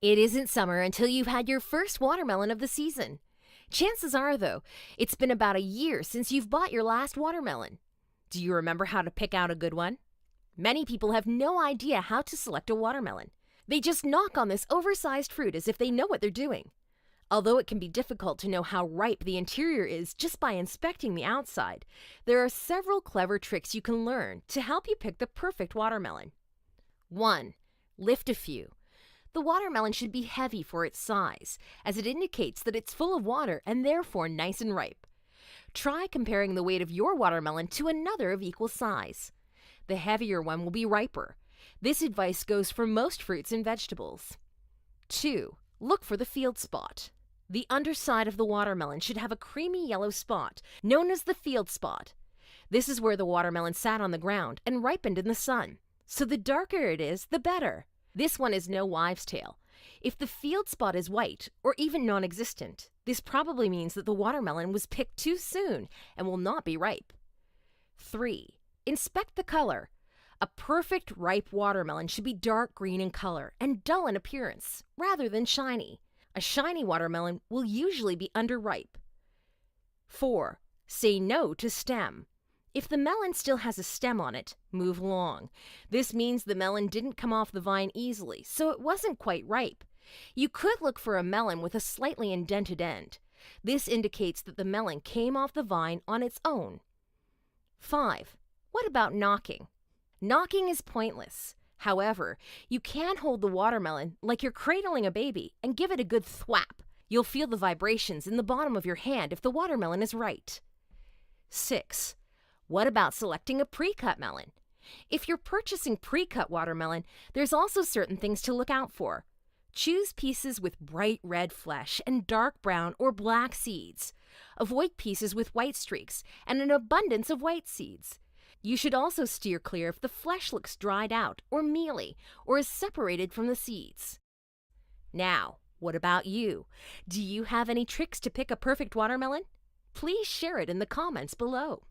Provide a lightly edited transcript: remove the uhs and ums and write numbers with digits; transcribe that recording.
It isn't summer until you've had your first watermelon of the season. Chances are, though, it's been about a year since you've bought your last watermelon. Do you remember how to pick out a good one? Many people have no idea how to select a watermelon. They just knock on this oversized fruit as if they know what they're doing. Although it can be difficult to know how ripe the interior is just by inspecting the outside, there are several clever tricks you can learn to help you pick the perfect watermelon. 1. Lift a few. The watermelon should be heavy for its size, as it indicates that it's full of water and therefore nice and ripe. Try comparing the weight of your watermelon to another of equal size. The heavier one will be riper. This advice goes for most fruits and vegetables. 2. Look for the field spot. The underside of the watermelon should have a creamy yellow spot, known as the field spot. This is where the watermelon sat on the ground and ripened in the sun, so the darker it is, the better. This one is no wives' tale. If the field spot is white, or even non-existent, this probably means that the watermelon was picked too soon and will not be ripe. 3. Inspect the color. A perfect ripe watermelon should be dark green in color and dull in appearance, rather than shiny. A shiny watermelon will usually be underripe. 4. Say no to stem. If the melon still has a stem on it, move along. This means the melon didn't come off the vine easily, so it wasn't quite ripe. You could look for a melon with a slightly indented end. This indicates that the melon came off the vine on its own. 5. What about knocking? Knocking is pointless. However, you can hold the watermelon like you're cradling a baby and give it a good thwap. You'll feel the vibrations in the bottom of your hand if the watermelon is right. 6. What about selecting a pre-cut melon? If you're purchasing pre-cut watermelon, there's also certain things to look out for. Choose pieces with bright red flesh and dark brown or black seeds. Avoid pieces with white streaks and an abundance of white seeds. You should also steer clear if the flesh looks dried out or mealy or is separated from the seeds. Now, what about you? Do you have any tricks to pick a perfect watermelon? Please share it in the comments below.